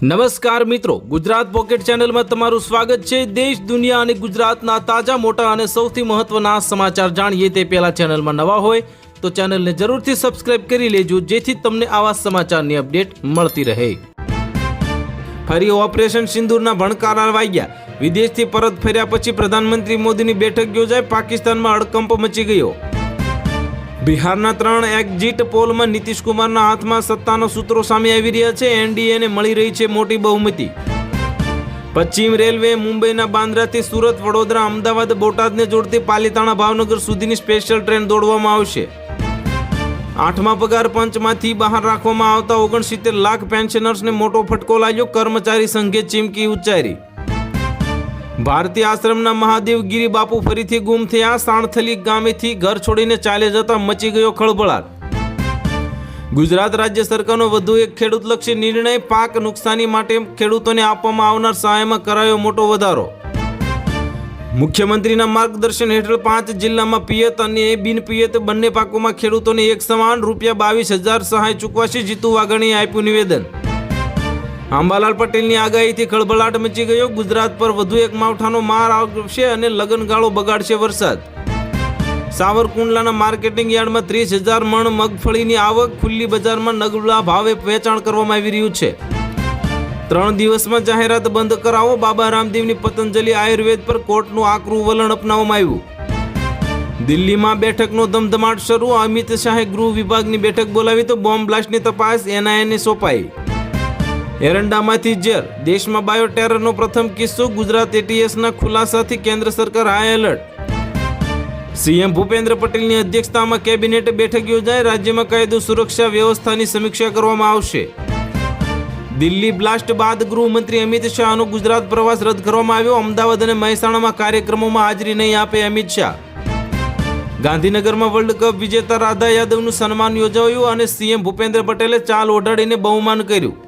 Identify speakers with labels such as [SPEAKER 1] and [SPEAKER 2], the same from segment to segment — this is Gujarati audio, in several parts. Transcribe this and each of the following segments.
[SPEAKER 1] નમસ્કાર મિત્રો, ગુજરાત પોકેટ ચેનલમાં તમારું સ્વાગત છે। દેશ દુનિયા અને ગુજરાતના તાજા મોટા અને સૌથી મહત્વના સમાચાર જાણીએ તે પહેલા ચેનલમાં નવા હોય તો ચેનલને જરૂરથી સબસ્ક્રાઇબ કરી લેજો, જેથી તમને આવા સમાચારની અપડેટ મળતી રહે। ફરી ઓપરેશન સિંદૂરના ભણકારા વાગ્યા। વિદેશથી પરત ફર્યા પછી પ્રધાનમંત્રી મોદીની બેઠક યોજાઈ। પાકિસ્તાનમાં હડકંપ મચી ગયો। બિહારના 3 એક્ઝિટ પોલમાં નીતિશ કુમારના હાથમાં સત્તાનો સૂત્રો સામે આવી રહ્યા છે। એનડીએને મળી રહી છે મોટી બહુમતી। પશ્ચિમ રેલવે મુંબઈના બાંદ્રાથી સુરત, વડોદરા, અમદાવાદ, બોટાદને જોડતી પાલીતાણા, ભાવનગર સુધીની સ્પેશિયલ ટ્રેન દોડવામાં આવશે। 8મા પગાર પંચમાંથી બહાર રાખવામાં આવતા 69 લાખ પેન્શનર્સને મોટો ફટકો લાગ્યો। કર્મચારી સંઘે ચીમકી ઉચ્ચારી। ભારતીય આશ્રમના મહાદેવગીરી બાપુ ફરીથી ગુમ થયા। સાણથલી ગામેથી ઘર છોડીને ચાલે જતા મચી ગયો ખળભળાટ। ગુજરાત રાજ્ય સરકારનો વધુ એક ખેડૂતલક્ષી નિર્ણય। પાક નુકસાની માટે ખેડૂતોને આપવામાં આવનાર સહાયમાં કરાયો મોટો વધારો। મુખ્યમંત્રીના માર્ગદર્શન હેઠળ 5 જિલ્લામાં પિયત અને બિનપિયત બંને પાકોમાં ખેડૂતોને એક સમાન ₹22,000 સહાય ચૂકવાશે। જીતુ વાઘાણીએ આપ્યું નિવેદન। અંબાલાલ પટેલની આગાહીથી ખળભળાટ મચી ગયો। ગુજરાત પર વધુ એક માવઠાનો માર આવશે અને લગનગાળો બગાડશે વરસાદ। સાવરકુંડલાના માર્કેટિંગ યાર્ડમાં 30,000 મણ મગફળીની આવક। ખુલ્લી બજારમાં નગલા ભાવે વેચાણ કરવામાં આવી રહ્યું છે। 3 દિવસમાં જાહેરાત બંધ કરાવો। બાબા રામદેવની પતંજલિ આયુર્વેદ પર કોર્ટનું આકરું વલણ અપનાવવામાં આવ્યું। દિલ્હીમાં બેઠકનો ધમધમાટ શરૂ। અમિત શાહે ગૃહ વિભાગની બેઠક બોલાવી તો બોમ્બ બ્લાસ્ટની તપાસ એનઆઈને સોંપાઈ। એરંડામાંથી ઝેર, દેશમાં બાયોટેરરનો પ્રથમ કિસ્સો। ગુજરાત એટીએસના ખુલાસાથી કેન્દ્ર સરકાર હાઈ એલર્ટ। સીએમ ભૂપેન્દ્ર પટેલની અધ્યક્ષતામાં કેબિનેટ બેઠક યોજાઈ। રાજ્યમાં કાયદો સુરક્ષા વ્યવસ્થાની સમીક્ષા કરવામાં આવશે। દિલ્હી બ્લાસ્ટ બાદ ગૃહમંત્રી અમિત શાહનો ગુજરાત પ્રવાસ રદ કરવામાં આવ્યો। અમદાવાદ અને મહેસાણામાં કાર્યક્રમોમાં હાજરી નહીં આપે અમિત શાહ। ગાંધીનગરમાં વર્લ્ડ કપ વિજેતા રાધા યાદવનું સન્માન યોજાયું અને સીએમ ભૂપેન્દ્ર પટેલે ચાલ ઓઢાડીને બહુમાન કર્યું।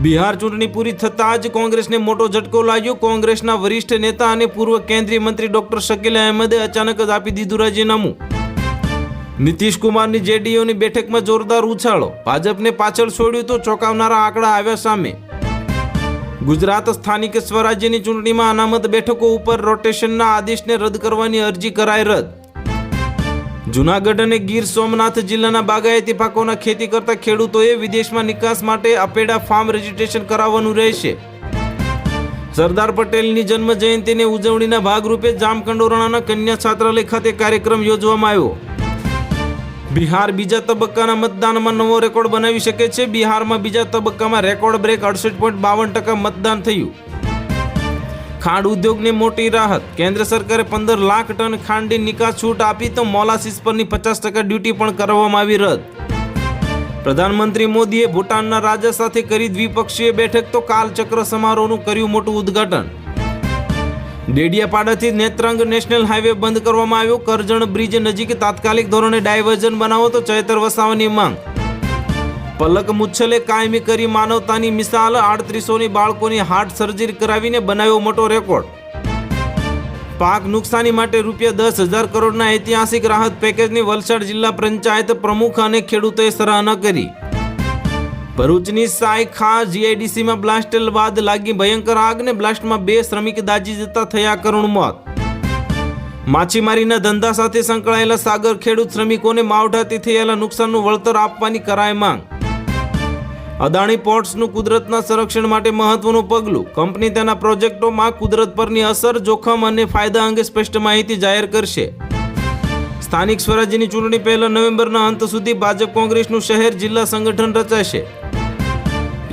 [SPEAKER 1] બિહાર ચૂંટણી પૂરી થતાં જ કોંગ્રેસને મોટો ઝટકો લાગ્યો। કોંગ્રેસના વરિષ્ઠ નેતા અને પૂર્વ કેન્દ્રીય મંત્રી ડોક્ટર શકીલ અહેમદે અચાનક જ આપી દીધું રાજીનામું। નીતિશ કુમારની જેડીયુની બેઠકમાં જોરદાર ઉછાળો। ભાજપને પાછળ છોડ્યું તો ચોંકાવનારા આંકડા આવ્યા સામે। ગુજરાત સ્થાનિક સ્વરાજ્યની ચૂંટણીમાં અનામત બેઠકો ઉપર રોટેશનના આદેશને રદ કરવાની અરજી કરાઈ રદ। જૂનાગઢ અને ગીર સોમનાથ જિલ્લાના બાગાયતી પાકોના ખેતી કરતા ખેડૂતોએ વિદેશમાં નિકાસ માટે અપેડા ફાર્મ રજીસ્ટ્રેશન કરાવવાનું રહેશે। સરદાર પટેલની જન્મ જયંતિની ઉજવણીના ભાગરૂપે જામકંડોરણાના કન્યા છાત્રાલય ખાતે કાર્યક્રમ યોજવામાં આવ્યો। બિહાર બીજા તબક્કાના મતદાનમાં નવો રેકોર્ડ બનાવી શકે છે। બિહારમાં બીજા તબક્કામાં રેકોર્ડ બ્રેક 68.52% મતદાન થયું। ખાંડ ઉદ્યોગને મોટી રાહત। કેન્દ્ર સરકારે 15 લાખ ટન ખાંડની નિકાસ છૂટ આપી તો મોલાસીસ પરની 50% ડ્યુટી પણ કરવામાં આવી રદ। પ્રધાનમંત્રી મોદીએ ભૂટાનના રાજા સાથે કરી દ્વિપક્ષીય બેઠક તો કાલચક્ર સમારોહનું કર્યું મોટું ઉદ્ઘાટન। ડેડિયાપાડાથી નેત્રંગ નેશનલ હાઈવે બંધ કરવામાં આવ્યો। કરજણ બ્રિજ નજીક તાત્કાલિક ધોરણે ડાયવર્ઝન બનાવો તો ચૈતર વસાવાની માંગ। પલક મુચ્છલે કાયમી કરી માનવતાની મિસાલ। 3800 બાળકોની હાર્ટ સર્જરી કરાવીને બનાવ્યો મોટો રેકોર્ડ। પાક નુકસાની માટે ₹10,000 કરોડના ઐતિહાસિક રાહત પેકેજની વલસાડ જિલ્લા પંચાયત પ્રમુખ અને ખેડૂતોએ સરાહના કરી। ભરૂચની સાઈ ખા જીઆઈડીસીમાં બ્લાસ્ટ બાદ લાગી ભયંકર આગને। બ્લાસ્ટમાં 2 શ્રમિક દાઝી જતા થયા કરુણ મોત। માછીમારીના ધંધા સાથે સંકળાયેલા સાગર ખેડૂત શ્રમિકોને માવઠાથી થયેલા નુકસાનનું વળતર આપવાની કરાય માંગ। અદાણી પોર્ટ્સનું કુદરતના સંરક્ષણ માટે મહત્વનું પગલું। કંપની તેના પ્રોજેક્ટોમાં કુદરત પરની અસર, જોખમ અને ફાયદા અંગે સ્પષ્ટ માહિતી જાહેર કરશે। સ્થાનિક સ્વરાજ્યની ચૂંટણી પહેલા નવેમ્બરના અંત સુધી ભાજપ કોંગ્રેસનું શહેર જિલ્લા સંગઠન રચાશે।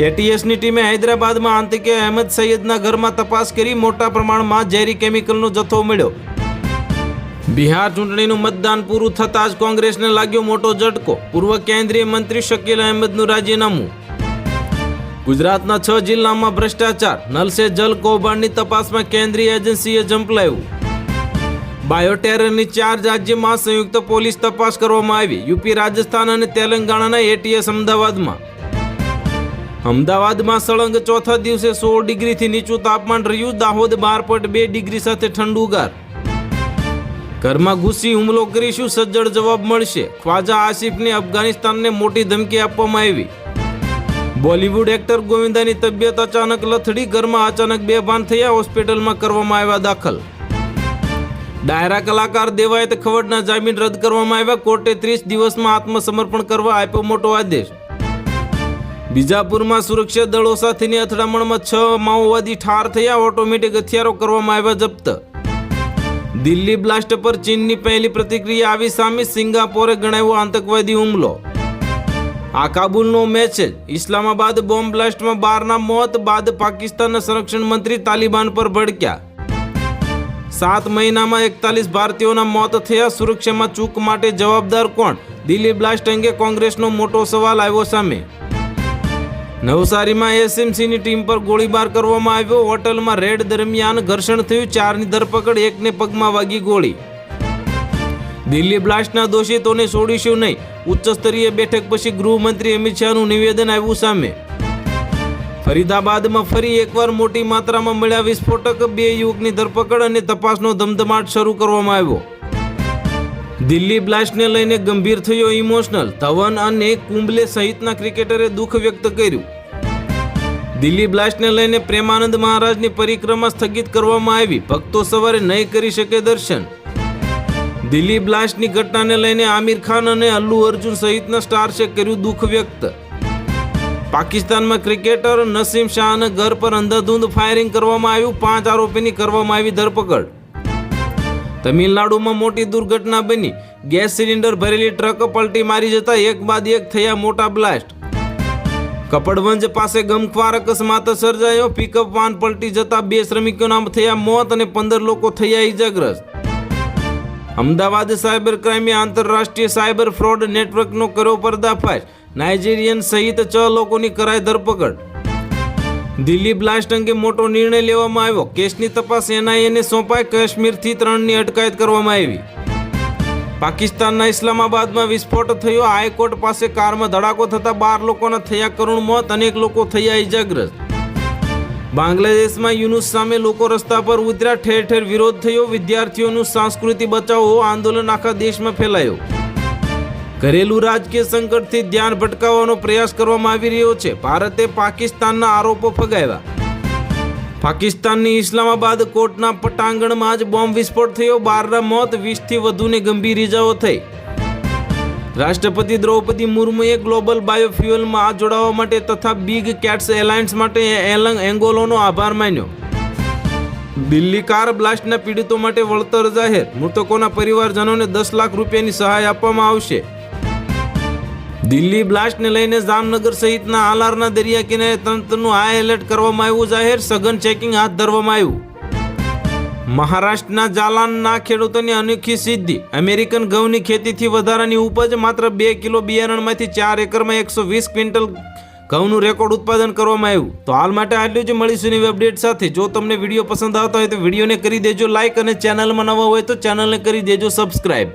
[SPEAKER 1] એટીએસની ટીમે હૈદરાબાદમાં આતંકી અહેમદ સૈયદના ઘરમાં તપાસ કરી। મોટા પ્રમાણમાં ઝેરી કેમિકલનો જથ્થો મળ્યો। બિહાર ચૂંટણીનું મતદાન પૂરું થતાં જ કોંગ્રેસને લાગ્યો મોટો ઝટકો। પૂર્વ કેન્દ્રીય મંત્રી શકીલ અહેમદનું રાજીનામું। ગુજરાતના 6 જિલ્લામાં ભ્રષ્ટાચાર, નલ સે જલ કૌભાંડની તપાસમાં કેન્દ્રીય એજન્સીએ ઝંપલાવ્યું। બાયોટેરરની 4 રાજ્યમાં સંયુક્ત પોલીસ તપાસ કરવામાં આવી। યુપી, રાજસ્થાન અને તેલંગાણાના એટીએસ અમદાવાદમાં સળંગ ચોથા દિવસે 16 ડિગ્રીથી નીચું તાપમાન રહ્યું। દાહોદ 12.2 ડિગ્રી સાથે ઠંડુગાર। ઘરમાં ઘૂસી હુમલો કરીશું, સજ્જડ જવાબ મળશે। ખ્વાજા આસિફને અફઘાનિસ્તાનને મોટી ધમકી આપવામાં આવી। બોલિવૂડ એક્ટર ગોવિંદાની તબિયત અચાનક લથડી, ઘરમાં અચાનક બેભાન થયા, હોસ્પિટલમાં કરવામાં આવ્યા દાખલ. ડાયરા કલાકાર દેવાયત ખવડના જામીન રદ કરવામાં આવ્યા, કોર્ટે 30 દિવસમાં આત્મસમર્પણ કરવા આપ્યો મોટો આદેશ. બીજાપુરમાં સુરક્ષા દળો સાથેની અથડામણમાં 6 માઓવાદી ઠાર થયા, ઓટોમેટિક હથિયારો કરવામાં આવ્યા જપ્ત. દિલ્હી બ્લાસ્ટ પર ચીનની પહેલી પ્રતિક્રિયા આવી સામે, સિંગાપોરે ગણાવ્યો આતંકવાદી હુમલો. આ કાબુલનો મેચ. ઇસ્લામાબાદ બોમ્બ બ્લાસ્ટમાં 12ના મોત બાદ પાકિસ્તાનના સંરક્ષણ મંત્રી તાલિબાન પર ભડક્યા. 7 મહિનામાં 41 ભારતીયોના મોત થયા, સુરક્ષામાં ચૂક માટે જવાબદાર કોણ? દિલ્હી બ્લાસ્ટ અંગે કોંગ્રેસનો મોટો સવાલ આવ્યો સામે. નવસારીમાં એસએમસીની ટીમ પર ગોળીબાર કરવામાં આવ્યો, હોટલમાં રેડ દરમિયાન ઘર્ષણ થયું, 4ની ધરપકડ, 1ને પગમાં વાગી ગોળી. દિલ્હી બ્લાસ્ટના દોષિતોને છોડીશું નહીં, ઉચ્ચ સ્તરીય બેઠક પછી ગૃહમંત્રી અમિત શાહનું નિવેદન આવ્યું સામે. ફરીદાબાદમાં ફરી એકવાર મોટી માત્રામાં મળ્યા વિસ્ફોટક, 2 યુવકની ધરપકડ અને તપાસનો ધમધમાટ શરૂ કરવામાં આવ્યો. દિલ્હી બ્લાસ્ટને લઈને ગંભીર થયો ઇમોશનલ, ધવન અને કુંબલે સહિતના ક્રિકેટરે દુઃખ વ્યક્ત કર્યું. દિલ્હી બ્લાસ્ટને લઈને પ્રેમાનંદ મહારાજની પરિક્રમા સ્થગિત કરવામાં આવી, ભક્તો સવારે નહીં કરી શકે દર્શન. દિલ્હી બ્લાસ્ટની ઘટનાને લઈને આમિર ખાન અને અલ્લુ અર્જુન સહિતના સ્ટાર્સે કર્યું દુઃખ વ્યક્ત. પાકિસ્તાનમાં ક્રિકેટર નસીમ શાહના ઘર પર અંધાધૂંધ ફાયરિંગ કરવામાં આવ્યું, 5 આરોપીની કરવામાં આવી ધરપકડ. તમિલનાડુમાં મોટી દુર્ઘટના બની, ગેસ સિલિન્ડર ભરેલી ટ્રક પલટી મારી જતા એક બાદ એક થયા મોટા બ્લાસ્ટ. કપડવંજ પાસે ગમખ્વાર અકસ્માત સર્જાયો, પિકઅપ વાન પલટી જતા 2 શ્રમિકોના થયા મોત અને 15 લોકો થયા ઈજાગ્રસ્ત. અમદાવાદ સાયબર ક્રાઇમે આંતરરાષ્ટ્રીય સાયબર ફ્રોડ નેટવર્કનો કર્યો પર્દાફાશ, નાઇજીરિયન સહિત 6 લોકોની કરાઈ ધરપકડ. દિલ્હી બ્લાસ્ટ અંગે મોટો નિર્ણય લેવામાં આવ્યો, કેસની તપાસ એનઆઈએને સોંપાઈ, કાશ્મીરથી 3ની અટકાયત કરવામાં આવી. પાકિસ્તાનના ઇસ્લામાબાદમાં વિસ્ફોટ થયો, હાઈકોર્ટ પાસે કારમાં ધડાકો થતા 12 લોકોના થયા કરુણ મોત, અનેક લોકો થયા ઈજાગ્રસ્ત. બાંગ્લાદેશમાં યુનુસ સામે લોકો રસ્તા પર ઉતર્યા, ઠેર ઠેર વિરોધ થયો, વિદ્યાર્થીઓનું સંસ્કૃતિ બચાવો આંદોલન આખા દેશમાં ફેલાયો. ઘરેલું રાજકીય સંકટથી ધ્યાન ભટકાવવાનો પ્રયાસ કરવામાં આવી રહ્યો છે, ભારતે પાકિસ્તાનના આરોપો ફગાવ્યા. પાકિસ્તાનની ઇસ્લામાબાદ કોર્ટના પટાંગણમાં જ બોમ્બ વિસ્ફોટ થયો, 12ના મોત, 20થી વધુને ગંભીર ઇજાઓ થઈ. રાષ્ટ્રપતિ દ્રૌપદી મુર્મુએ ગ્લોબલ બાયોફ્યુઅલમાં જોડાવા માટે તથા બિગ કેટ્સ એલાયન્સ માટે એલંગ એંગોલોનો આભાર માન્યો. દિલ્હી કાર બ્લાસ્ટના પીડિતો માટે વળતર જાહેર, મૃતકોના પરિવારજનોને 10 લાખ રૂપિયાની સહાય આપવામાં આવશે. દિલ્હી બ્લાસ્ટને લઈને જામનગર સહિતના આલારના દરિયા કિનારે તંત્રનું હાઈ એલર્ટ કરવામાં આવ્યું જાહેર, સઘન ચેકિંગ હાથ ધરવામાં આવ્યું. મહારાષ્ટ્રના જાલાનના ખેડૂતોની અનોખી સિદ્ધિ, અમેરિકન ઘઉંની ખેતીથી વધારાની ઉપજ, માત્ર 2 કિલો બિયારણમાંથી 4 એકરમાં 120 ક્વિન્ટલ ઘઉંનું રેકોર્ડ ઉત્પાદન કરવામાં આવ્યું. તો હાલ માટે આટલું જ, મળીશું નવી અપડેટ સાથે. જો તમને વિડીયો પસંદ આવતો હોય તો વિડીયોને કરી દેજો લાઇક અને ચેનલમાં નવા હોય તો ચેનલને કરી દેજો સબસ્ક્રાઇબ.